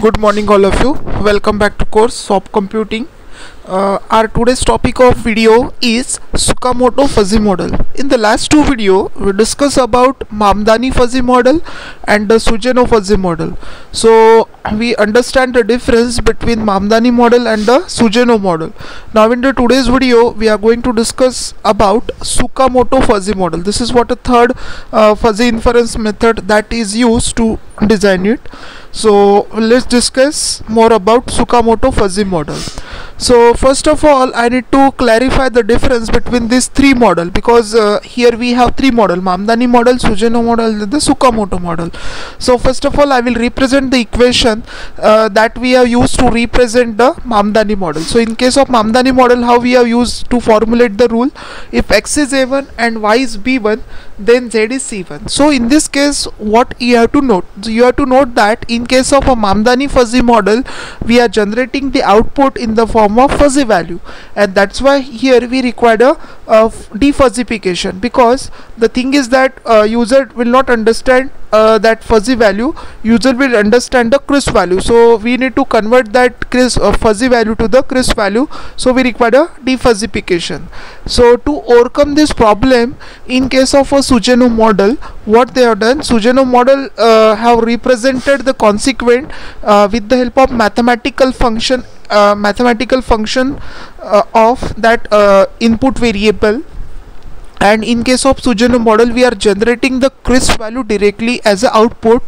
Good morning all of you. Welcome back to course SOP Computing. Our today's topic of video is Tsukamoto fuzzy model. In the last two video we discussed about Mamdani fuzzy model and the Sugeno fuzzy model. So we understand the difference between Mamdani model and the Sugeno model. Now in the today's video we are going to discuss about Tsukamoto fuzzy model. This is what a third fuzzy inference method that is used to design it. So let's discuss more about Tsukamoto fuzzy model. So first of all, I need to clarify the difference between these three model, because here we have three model: Mamdani model, Sugeno model, and the Tsukamoto model. So first of all, I will represent the equation that we have used to represent the Mamdani model. So in case of Mamdani model, how we have used to formulate the rule: if x is a1 and y is b1, then z is c1. So in this case, what you have to note? You have to note that in case of a Mamdani fuzzy model, we are generating the output in the form of fuzzy value, and that's why here we require a defuzzification, because the thing is that user will not understand that fuzzy value. User will understand the crisp value, so we need to convert that fuzzy value to the crisp value, so we require defuzzification. So to overcome this problem, in case of a Sugeno model, what they have done, Sugeno model have represented the consequent with the help of mathematical function of that input variable. And in case of Sugeno model, we are generating the crisp value directly as a output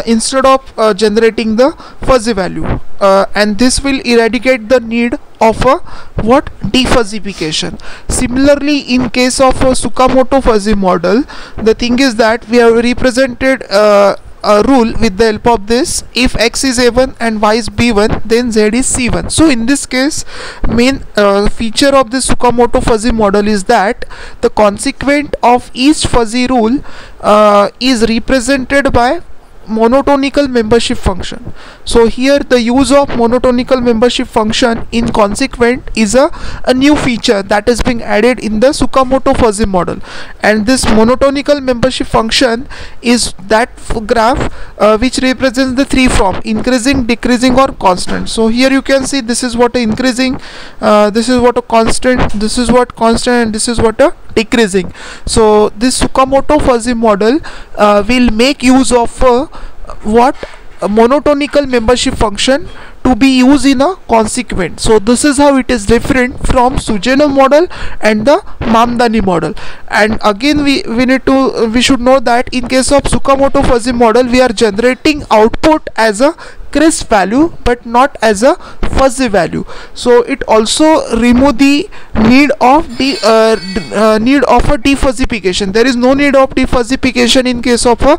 instead of generating the fuzzy value, and this will eradicate the need of a defuzzification. Similarly, in case of a Tsukamoto fuzzy model, the thing is that we have represented a rule with the help of this: if x is a1 and y is b1, then z is c1. So in this case, main feature of this Tsukamoto fuzzy model is that the consequent of each fuzzy rule is represented by monotonical membership function. So here the use of monotonical membership function in consequent is a new feature that is being added in the Tsukamoto fuzzy model, and this monotonical membership function is that graph which represents the three form: increasing, decreasing, or constant. So here you can see this is what a increasing, this is what a constant, this is what constant, and this is what a decreasing. So this Tsukamoto fuzzy model will make use of a monotonical membership function to be used in a consequent. So this is how it is different from Sugeno model and the Mamdani model. And again we should know that in case of Tsukamoto fuzzy model, we are generating output as a crisp value but not as a fuzzy value. So it also remove the need of a defuzzification. There is no need of defuzzification in case of a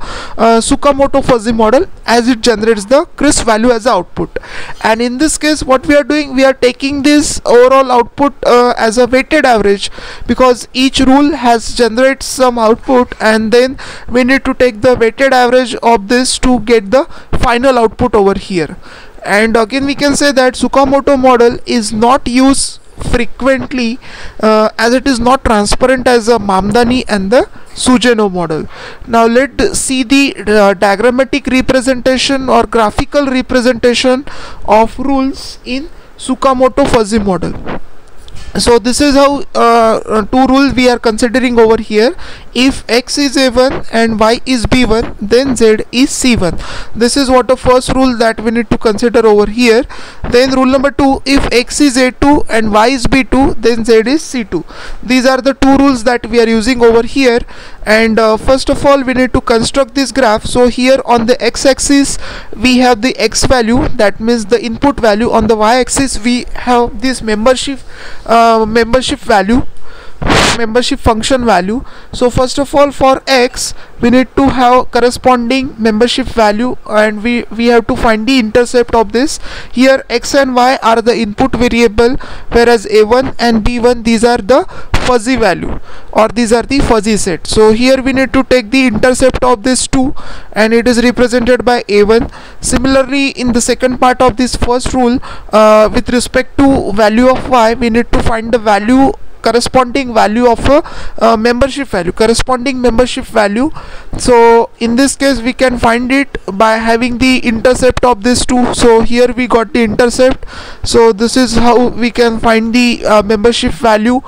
Tsukamoto fuzzy model, as it generates the crisp value as a output. And in this case, what we are doing, we are taking this overall output as a weighted average, because each rule has generates some output, and then we need to take the weighted average of this to get the final output over here. And again we can say that Tsukamoto model is not used frequently as it is not transparent as a Mamdani and the Sugeno model. Now let's see the diagrammatic representation or graphical representation of rules in Tsukamoto fuzzy model. So this is how two rules we are considering over here: if x is a1 and y is b1, then z is c1. This is what the first rule that we need to consider over here. Then rule number 2: if x is a2 and y is b2, then z is c2. These are the two rules that we are using over here. And first of all, we need to construct this graph. So here on the x-axis we have the x value, that means the input value. On the y-axis we have this membership function value. So first of all, for x we need to have corresponding membership value, and we have to find the intercept of this. Here x and y are the input variable, whereas a1 and b1, these are the fuzzy value, or these are the fuzzy set. So here we need to take the intercept of this 2, and it is represented by a1. Similarly, in the second part of this first rule, with respect to value of y, we need to find the value corresponding value of a membership value, corresponding membership value. So in this case we can find it by having the intercept of this two. So here we got the intercept, so this is how we can find the membership value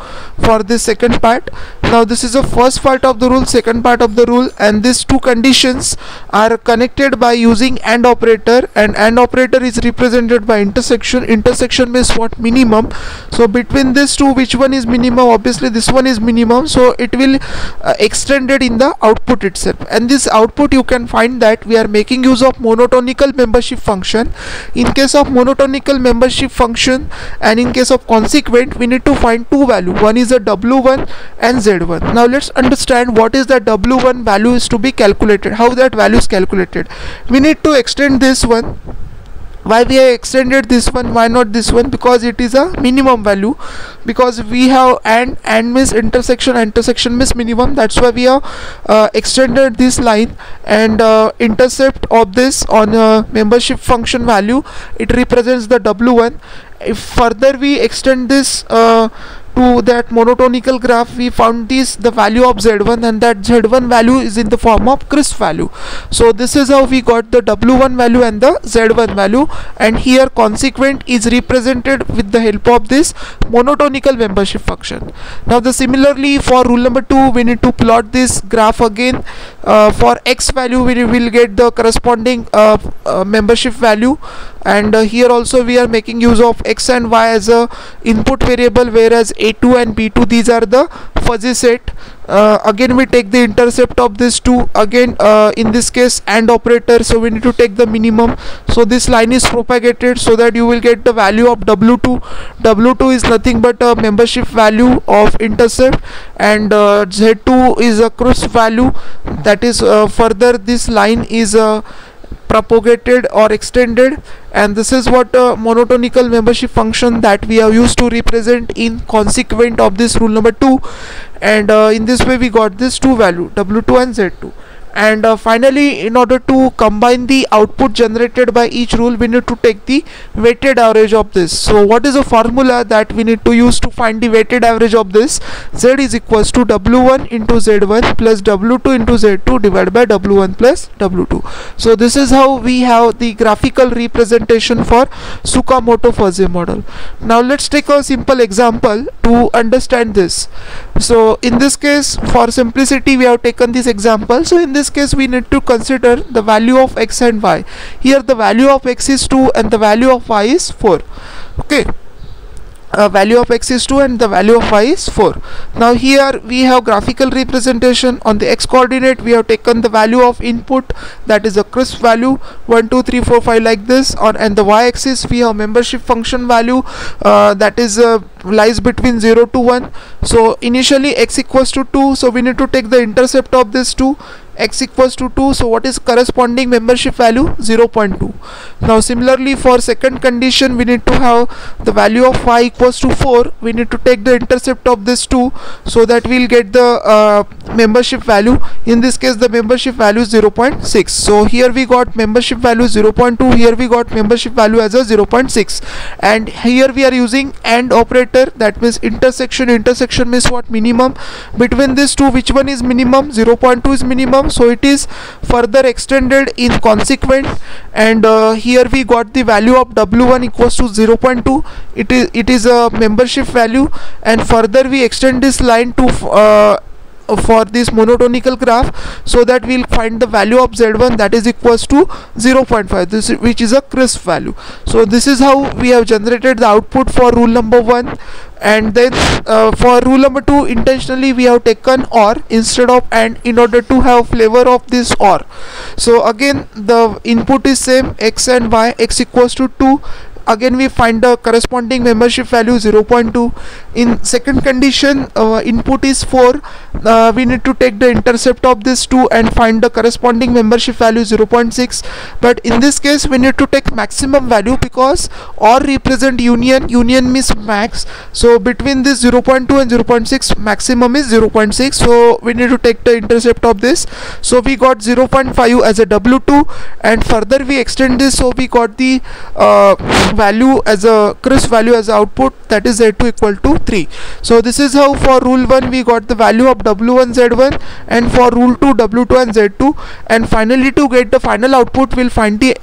for this second part. Now this is the first part of the rule, second part of the rule, and these two conditions are connected by using AND operator, and AND operator is represented by intersection. Intersection means what? Minimum. So between these two, which one is minimum? Obviously this one is minimum, so it will extended in the output itself. And this output you can find that we are making use of monotonical membership function. In case of monotonical membership function and in case of consequent, we need to find two value. One is a W1 and Z1. Now let's understand what is the W1 value is to be calculated, how that value is calculated. We need to extend this one. Why we have extended this one, why not this one? Because it is a minimum value, because we have and means intersection, intersection means minimum. That's why we have extended this line, and intercept of this on a membership function value, it represents the W1. If further we extend this to that monotonical graph, we found this the value of Z1, and that Z1 value is in the form of crisp value. So this is how we got the W1 value and the Z1 value, and here consequent is represented with the help of this monotonical membership function. Now similarly for rule number 2, we need to plot this graph again. For X value we will get the corresponding membership value, and here also we are making use of X and Y as a input variable, whereas A2 and B2 these are the fuzzy set. Again we take the intercept of this two, again in this case AND operator, so we need to take the minimum. So this line is propagated so that you will get the value of W2. W2 is nothing but a membership value of intercept, and Z2 is a crisp value. That is further this line is propagated or extended, and this is what monotonical membership function that we have used to represent in consequent of this rule number 2. And in this way we got this two value, W2 and Z2. And finally, in order to combine the output generated by each rule, we need to take the weighted average of this. So what is the formula that we need to use to find the weighted average of this? Z is equals to W1 into Z1 plus W2 into Z2 divided by W1 plus W2. So this is how we have the graphical representation for Tsukamoto fuzzy model. Now let's take a simple example to understand this. So in this case, for simplicity, we have taken this example. So in this case we need to consider the value of X and Y. Here the value of X is 2 and the value of Y is 4. Okay, value of X is 2 and the value of Y is 4. Now here we have graphical representation. On the X coordinate we have taken the value of input, that is a crisp value 1 2 3 4 5 like this. And the Y axis we have membership function value, that is lies between 0 to 1. So initially X equals to 2, so we need to take the intercept of this 2. X equals to 2, so what is corresponding membership value? 0.2. Now similarly for second condition, we need to have the value of Y equals to 4. We need to take the intercept of this 2, so that we'll get the membership value. In this case the membership value is 0.6. so here we got membership value 0.2, here we got membership value as a 0.6, and here we are using AND operator, that means intersection. Intersection means what? Minimum. Between these two, which one is minimum? 0.2 is minimum, so it is further extended in consequent, and here we got the value of W1 equals to 0.2. it is a membership value, and further we extend this line to for this monotonical graph, so that we'll find the value of Z1, that is equals to 0.5, this which is a crisp value. So this is how we have generated the output for rule number 1. And then for rule number 2, intentionally we have taken OR instead of AND in order to have flavor of this OR. So again the input is same, X and Y. X equals to 2, again we find the corresponding membership value 0.2. In second condition, input is 4, we need to take the intercept of this 2 and find the corresponding membership value 0.6. but in this case we need to take maximum value, because OR represent union, union means max. So between this 0.2 and 0.6, maximum is 0.6, so we need to take the intercept of this. So we got 0.5 as a W2, and further we extend this, so we got the value as a crisp value as output, that is Z2 equal to 3. So this is how for rule 1 we got the value of W1 Z1, and for rule 2 W2 and Z2, and finally to get the final output we'll find the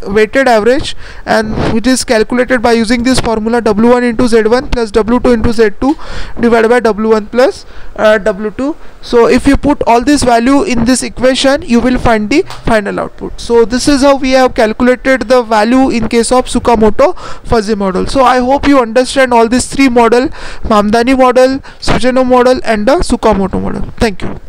weighted average, and which is calculated by using this formula W1 into Z1 plus W2 into Z2 divided by W1 plus W2. So if you put all this value in this equation, you will find the final output. So this is how we have calculated the value in case of Tsukamoto fuzzy model. So I hope you understand all these three model: Mamdani model, Sujano model, and the Tsukamoto model. Thank you.